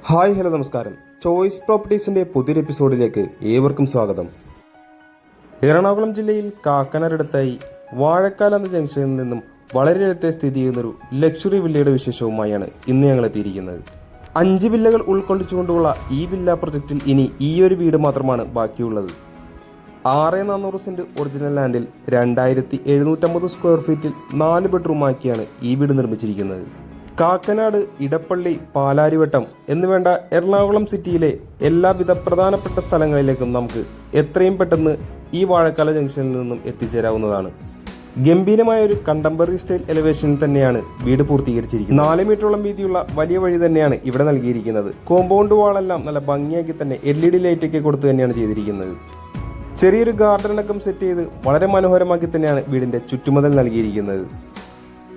Hi hello നമസ്കാരം. Choice പ്രോപ്പർട്ടീസിൻ്റെ പുതിയൊരു എപ്പിസോഡിലേക്ക് ഏവർക്കും സ്വാഗതം. എറണാകുളം ജില്ലയിൽ കാക്കനാടടുത്തായി വാഴക്കാല എന്ന ജംഗ്ഷനിൽ നിന്നും വളരെ അടുത്ത് സ്ഥിതി ചെയ്യുന്നൊരു ലക്ഷറി വില്ലയുടെ വിശേഷവുമായാണ് ഇന്ന് ഞങ്ങൾ എത്തിയിരിക്കുന്നത്. 5 വില്ലകൾ ഉൾക്കൊള്ളിച്ചുകൊണ്ടുള്ള ഈ വില്ല പ്രൊജക്റ്റിൽ ഇനി ഈ ഒരു വീട് മാത്രമാണ് ബാക്കിയുള്ളത്. 6400 സെൻറ്റ് ഒറിജിനൽ ലാൻഡിൽ 2750 സ്ക്വയർ ഫീറ്റിൽ 4 ബെഡ്റൂമാക്കിയാണ് ഈ വീട് നിർമ്മിച്ചിരിക്കുന്നത്. കാക്കനാട്, ഇടപ്പള്ളി, പാലാരിവട്ടം എന്നുവേണ്ട എറണാകുളം സിറ്റിയിലെ എല്ലാവിധ പ്രധാനപ്പെട്ട സ്ഥലങ്ങളിലേക്കും നമുക്ക് എത്രയും പെട്ടെന്ന് ഈ വാഴക്കാല ജംഗ്ഷനിൽ നിന്നും എത്തിച്ചേരാവുന്നതാണ്. ഗംഭീരമായ ഒരു കണ്ടംപററി സ്റ്റൈൽ എലിവേഷനിൽ തന്നെയാണ് വീട് പൂർത്തീകരിച്ചിരിക്കുന്നത്. 4 മീറ്ററോളം വീതിയുള്ള വലിയ വഴി തന്നെയാണ് ഇവിടെ നൽകിയിരിക്കുന്നത്. കോമ്പൗണ്ട് വാളെല്ലാം നല്ല ഭംഗിയാക്കി തന്നെ LED ലൈറ്റൊക്കെ കൊടുത്ത് തന്നെയാണ് ചെയ്തിരിക്കുന്നത്. ചെറിയൊരു ഗാർഡനടക്കം സെറ്റ് ചെയ്ത് വളരെ മനോഹരമാക്കി തന്നെയാണ് വീടിൻ്റെ ചുറ്റുമതിൽ നൽകിയിരിക്കുന്നത്.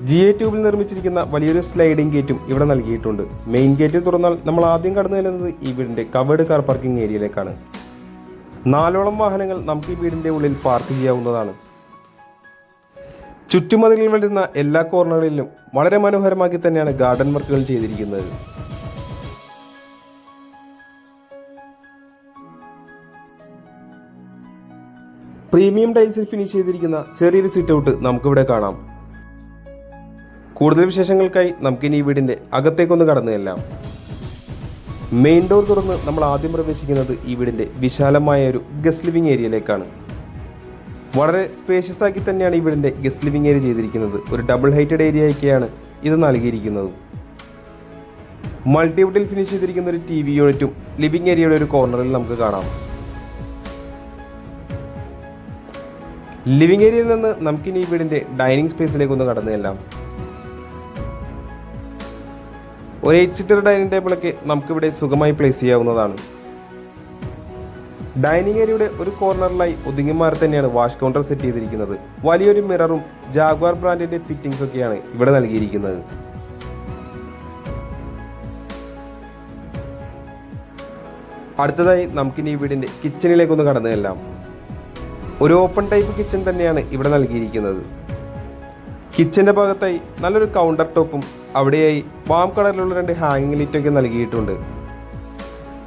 GA ട്യൂബിൽ നിർമ്മിച്ചിരിക്കുന്ന വലിയൊരു സ്ലൈഡിംഗ് ഗേറ്റും ഇവിടെ നൽകിയിട്ടുണ്ട്. മെയിൻ ഗേറ്റ് തുറന്നാൽ നമ്മൾ ആദ്യം കടന്നു ചെല്ലുന്നത് ഈ വീടിൻ്റെ കവേർഡ് കാർ പാർക്കിംഗ് ഏരിയയിലേക്കാണ്. 4ഓളം വാഹനങ്ങൾ നമുക്ക് ഈ വീടിൻ്റെ ഉള്ളിൽ പാർക്ക് ചെയ്യാവുന്നതാണ്. ചുറ്റുമതിലിൽ വരുന്ന എല്ലാ കോർണറുകളിലും വളരെ മനോഹരമാക്കി തന്നെയാണ് ഗാർഡൻ വർക്കുകൾ ചെയ്തിരിക്കുന്നത്. പ്രീമിയം ടൈൽസിൽ ഫിനിഷ് ചെയ്തിരിക്കുന്ന ചെറിയൊരു സിറ്റ് ഔട്ട് നമുക്കിവിടെ കാണാം. കൂടുതൽ വിശേഷങ്ങൾക്കായി നമുക്കിനി ഈ വീടിൻ്റെ അകത്തേക്കൊന്ന് കടന്നു ചെല്ലാം. മെയിൻ ഡോർ തുറന്ന് നമ്മൾ ആദ്യം പ്രവേശിക്കുന്നത് ഈ വീടിൻ്റെ വിശാലമായ ഒരു ഗസ്റ്റ് ലിവിംഗ് ഏരിയയിലേക്കാണ്. വളരെ സ്പേഷ്യസ് ആക്കി തന്നെയാണ് ഈ വീടിൻ്റെ ഗസ്റ്റ് ലിവിംഗ് ഏരിയ ചെയ്തിരിക്കുന്നത്. ഒരു ഡബിൾ ഹൈറ്റഡ് ഏരിയയൊക്കെയാണ് ഇത് നൽകിയിരിക്കുന്നത്. മൾട്ടിവുഡിൽ ഫിനിഷ് ചെയ്തിരിക്കുന്ന ഒരു TV യൂണിറ്റും ലിവിംഗ് ഏരിയയുടെ ഒരു കോർണറിൽ നമുക്ക് കാണാം. ലിവിംഗ് ഏരിയയിൽ നിന്ന് നമുക്കിനി ഈ വീടിൻ്റെ ഡൈനിങ് സ്പേസിലേക്കൊന്ന് കടന്നു ചെല്ലാം. ഒരു 8 സീറ്റർ ഡൈനിങ് ടേബിളൊക്കെ നമുക്കിവിടെ സുഖമായി പ്ലേസ് ചെയ്യാവുന്നതാണ്. ഡൈനിങ് ഏരിയയുടെ ഒരു കോർണറിലായി ഒതുങ്ങി മാറി തന്നെയാണ് വാഷ് കൗണ്ടർ സെറ്റ് ചെയ്തിരിക്കുന്നത്. വലിയൊരു മിററും ജാഗ്വാർ ബ്രാൻഡിന്റെ ഫിറ്റിംഗ്സ് ഒക്കെയാണ് ഇവിടെ നൽകിയിരിക്കുന്നത്. അടുത്തതായി നമുക്കിനി ഈ വീടിന്റെ കിച്ചണിലേക്കൊന്ന് കടന്നു ചെല്ലാം. ഒരു ഓപ്പൺ ടൈപ്പ് കിച്ചൺ തന്നെയാണ് ഇവിടെ നൽകിയിരിക്കുന്നത്. കിച്ചന്റെ ഭാഗത്തായി നല്ലൊരു കൗണ്ടർ ടോപ്പും അവിടെയായി വാം കളറിലുള്ള 2 ഹാങ്ങിങ് ലൈറ്റൊക്കെ നൽകിയിട്ടുണ്ട്.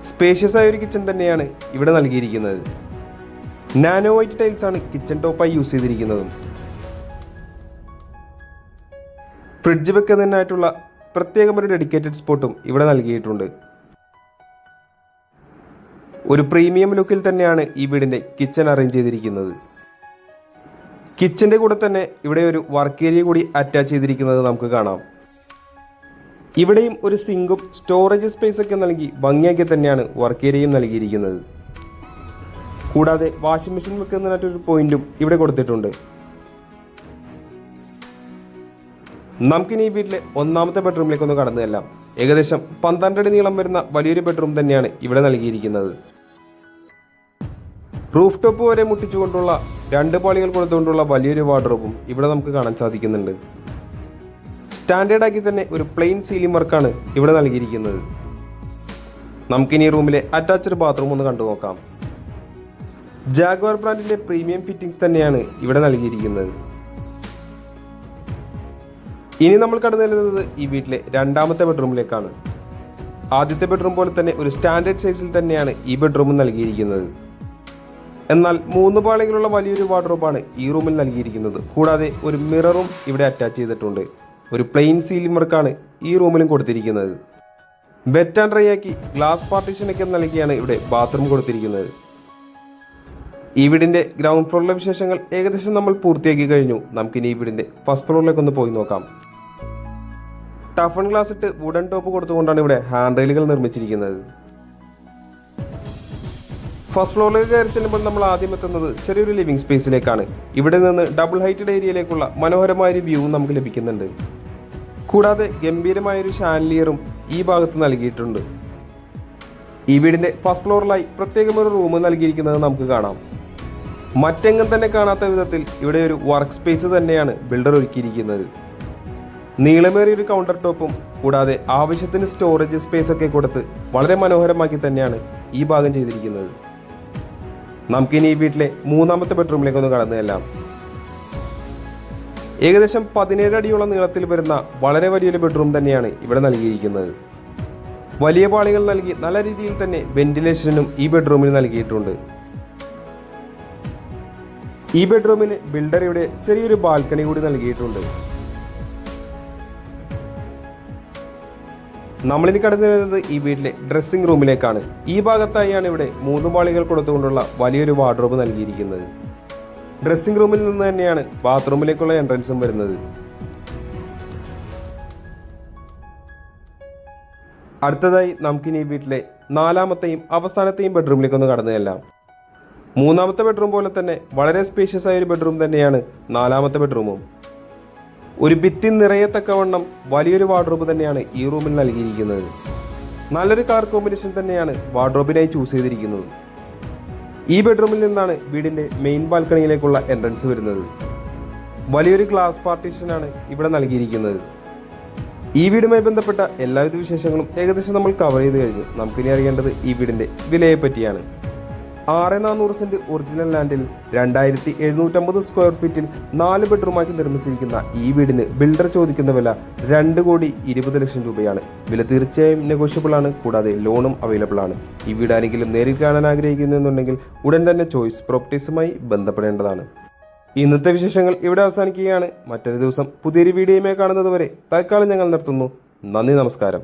സ്പേഷ്യസ് ആയ ഒരു കിച്ചൺ തന്നെയാണ് ഇവിടെ നൽകിയിരിക്കുന്നത്. നാനോ വൈറ്റ് ടൈൽസ് ആണ് കിച്ചൺ ടോപ്പായി യൂസ് ചെയ്തിരിക്കുന്നതും. ഫ്രിഡ്ജ് വെക്കുന്നതിനായിട്ടുള്ള പ്രത്യേകം ഒരു ഡെഡിക്കേറ്റഡ് സ്പോട്ടും ഇവിടെ നൽകിയിട്ടുണ്ട്. ഒരു പ്രീമിയം ലുക്കിൽ തന്നെയാണ് ഈ വീടിന്റെ കിച്ചൺ അറേഞ്ച് ചെയ്തിരിക്കുന്നത്. കിച്ചന്റെ കൂടെ തന്നെ ഇവിടെ ഒരു വർക്ക് ഏരിയ കൂടി അറ്റാച്ച് ചെയ്തിരിക്കുന്നത് നമുക്ക് കാണാം. ഇവിടെയും ഒരു സിങ്കും സ്റ്റോറേജ് സ്പേസ് ഒക്കെ നൽകി ഭംഗിയാക്കി തന്നെയാണ് വർക്ക് ഏരിയയും നൽകിയിരിക്കുന്നത്. കൂടാതെ വാഷിംഗ് മെഷീൻ വെക്കുന്നതിനായിട്ടൊരു പോയിന്റും ഇവിടെ കൊടുത്തിട്ടുണ്ട്. നമുക്കിനി ഈ വീട്ടിലെ 1ാമത്തെ ബെഡ്റൂമിലേക്കൊന്ന് കടന്നു ചെല്ലാം. ഏകദേശം 12 അടി നീളം വരുന്ന വലിയൊരു ബെഡ്റൂം തന്നെയാണ് ഇവിടെ നൽകിയിരിക്കുന്നത്. റൂഫ് ടോപ്പ് വരെ മുട്ടിച്ചുകൊണ്ടുള്ള 2 പാളികൾ കൊടുത്തുകൊണ്ടുള്ള വലിയൊരു വാർഡ്രോബും ഇവിടെ നമുക്ക് കാണാൻ സാധിക്കുന്നുണ്ട്. സ്റ്റാൻഡേർഡ് ആക്കി തന്നെ ഒരു പ്ലെയിൻ സീലിംഗ് വർക്കാണ് ഇവിടെ നൽകിയിരിക്കുന്നത്. നമുക്കിനി റൂമിലെ അറ്റാച്ച്ഡ് ബാത്റൂം ഒന്ന് കണ്ടു നോക്കാം. ജാഗ്വാർ ബ്രാൻഡിന്റെ പ്രീമിയം ഫിറ്റിംഗ്സ് തന്നെയാണ് ഇവിടെ നൽകിയിരിക്കുന്നത്. ഇനി നമ്മൾ കടന്നു ചെല്ലുന്നത് ഈ വീട്ടിലെ 2ാമത്തെ ബെഡ്റൂമിലേക്കാണ്. ആദ്യത്തെ ബെഡ്റൂം പോലെ തന്നെ ഒരു സ്റ്റാൻഡേർഡ് സൈസിൽ തന്നെയാണ് ഈ ബെഡ്റൂം നൽകിയിരിക്കുന്നത്. എന്നാൽ 3 പാളികളുള്ള വലിയൊരു വാർഡ്രോബാണ് ഈ റൂമിൽ നൽകിയിരിക്കുന്നത്. കൂടാതെ ഒരു മിററും ഇവിടെ അറ്റാച്ച് ചെയ്തിട്ടുണ്ട്. ഒരു പ്ലെയിൻ സീലിംഗ് വർക്കാണ് ഈ റൂമിലും കൊടുത്തിരിക്കുന്നത്. വെറ്റ് ആൻഡ് ഡ്രൈ ആക്കി ഗ്ലാസ് പാർട്ടീഷനൊക്കെ നൽകിയാണ് ഇവിടെ ബാത്റൂം കൊടുത്തിരിക്കുന്നത്. ഈ വീടിന്റെ ഗ്രൗണ്ട് ഫ്ലോറിലെ വിശേഷങ്ങൾ ഏകദേശം നമ്മൾ പൂർത്തിയാക്കി കഴിഞ്ഞു. നമുക്കിനി ഈ വീടിന്റെ ഫസ്റ്റ് ഫ്ലോറിലേക്കൊന്ന് പോയി നോക്കാം. ടഫൺ ഗ്ലാസ് ഇട്ട് വുഡൻ ടോപ്പ് കൊടുത്തുകൊണ്ടാണ് ഇവിടെ ഹാൻഡ് റെയിലുകൾ നിർമ്മിച്ചിരിക്കുന്നത്. ഫസ്റ്റ് ഫ്ലോറിലേക്ക് കയറി ചെല്ലുമ്പോൾ നമ്മൾ ആദ്യം എത്തുന്നത് ചെറിയൊരു ലിവിംഗ് സ്പേസിലേക്കാണ്. ഇവിടെ നിന്ന് ഡബിൾ ഹൈറ്റഡ് ഏരിയയിലേക്കുള്ള മനോഹരമായൊരു വ്യൂ നമുക്ക് ലഭിക്കുന്നുണ്ട്. കൂടാതെ ഗംഭീരമായൊരു ഷാൻലിയറും ഈ ഭാഗത്ത് നൽകിയിട്ടുണ്ട്. ഈ വീടിന്റെ ഫസ്റ്റ് ഫ്ലോറിലായി പ്രത്യേകം ഒരു റൂം നൽകിയിരിക്കുന്നത് നമുക്ക് കാണാം. മറ്റെങ്ങും തന്നെ കാണാത്ത വിധത്തിൽ ഇവിടെ ഒരു വർക്ക് സ്പേസ് തന്നെയാണ് ബിൽഡർ ഒരുക്കിയിരിക്കുന്നത്. നീളമേറിയൊരു കൗണ്ടർ ടോപ്പും കൂടാതെ ആവശ്യത്തിന് സ്റ്റോറേജ് സ്പേസ് ഒക്കെ കൊടുത്ത് വളരെ മനോഹരമാക്കി തന്നെയാണ് ഈ ഭാഗം ചെയ്തിരിക്കുന്നത്. നമുക്കിനി ഈ വീട്ടിലെ 3ാമത്തെ ബെഡ്റൂമിലേക്കൊന്ന് കടന്നു ചെല്ലാം. ഏകദേശം 17 അടിയോളം നീളത്തിൽ വരുന്ന വളരെ വലിയൊരു ബെഡ്റൂം തന്നെയാണ് ഇവിടെ നൽകിയിരിക്കുന്നത്. വലിയ പാളികൾ നൽകി നല്ല രീതിയിൽ തന്നെ വെന്റിലേഷനും ഈ ബെഡ്റൂമിൽ നൽകിയിട്ടുണ്ട്. ഈ ബെഡ്റൂമിന് ബിൽഡർ ഇവിടെ ചെറിയൊരു ബാൽക്കണി കൂടി നൽകിയിട്ടുണ്ട്. നമ്മളിനി കടന്നു വരുന്നത് ഈ വീട്ടിലെ ഡ്രസ്സിംഗ് റൂമിലേക്കാണ്. ഈ ഭാഗത്തായാണ് ഇവിടെ 3 പാളികൾ കൊടുത്തുകൊണ്ടുള്ള വലിയൊരു വാർഡ്രോബ് നൽകിയിരിക്കുന്നത്. ഡ്രസ്സിംഗ് റൂമിൽ നിന്ന് തന്നെയാണ് ബാത്റൂമിലേക്കുള്ള എൻട്രൻസും വരുന്നത്. അടുത്തതായി നമുക്കിനി ഈ വീട്ടിലെ 4ാമത്തെയും അവസാനത്തെയും ബെഡ്റൂമിലേക്കൊന്ന് കടന്നു ചെല്ലാം. 3ാമത്തെ ബെഡ്റൂം പോലെ തന്നെ വളരെ സ്പേഷ്യസ് ആയ ഒരു ബെഡ്റൂം തന്നെയാണ് 4ാമത്തെ ബെഡ്റൂമും. ഒരു ഭിത്തി നിറയത്തക്കവണ്ണം വലിയൊരു വാർഡ്രോബ് തന്നെയാണ് ഈ റൂമിൽ നൽകിയിരിക്കുന്നത്. നല്ലൊരു കളർ കോമ്പിനേഷൻ തന്നെയാണ് വാർഡ്രോബിനായി ചൂസ് ചെയ്തിരിക്കുന്നത്. ഈ ബെഡ്റൂമിൽ നിന്നാണ് വീടിന്റെ മെയിൻ ബാൽക്കണിയിലേക്കുള്ള എൻട്രൻസ് വരുന്നത്. വലിയൊരു ഗ്ലാസ് പാർട്ടീഷനാണ് ഇവിടെ നൽകിയിരിക്കുന്നത്. ഈ വീടുമായി ബന്ധപ്പെട്ട എല്ലാവിധ വിശേഷങ്ങളും ഏകദേശം നമ്മൾ കവർ ചെയ്ത് കഴിഞ്ഞു. നമുക്കിനി അറിയേണ്ടത് ഈ വീടിന്റെ വിലയെ പറ്റിയാണ്. 6400 സെന്റ് ഒറിജിനൽ ലാൻഡിൽ 2750 സ്ക്വയർ ഫീറ്റിൽ 4 ബെഡ്റൂമാക്കി നിർമ്മിച്ചിരിക്കുന്ന ഈ വീടിന് ബിൽഡർ ചോദിക്കുന്ന വില 2,20,00,000 രൂപയാണ്. വില തീർച്ചയായും നെഗോഷ്യബിൾ ആണ്. കൂടാതെ ലോണും അവൈലബിൾ ആണ്. ഈ വീട് ആരെങ്കിലും നേരിൽ കാണാൻ ആഗ്രഹിക്കുന്നുണ്ടെങ്കിൽ ഉടൻ തന്നെ ചോയ്സ് പ്രോപ്പർട്ടീസുമായി ബന്ധപ്പെടേണ്ടതാണ്. ഇന്നത്തെ വിശേഷങ്ങൾ ഇവിടെ അവസാനിക്കുകയാണ്. മറ്റൊരു ദിവസം പുതിയൊരു വീഡിയോയുമായി കാണുന്നത് വരെ തൽക്കാലം ഞങ്ങൾ നിർത്തുന്നു. നന്ദി, നമസ്കാരം.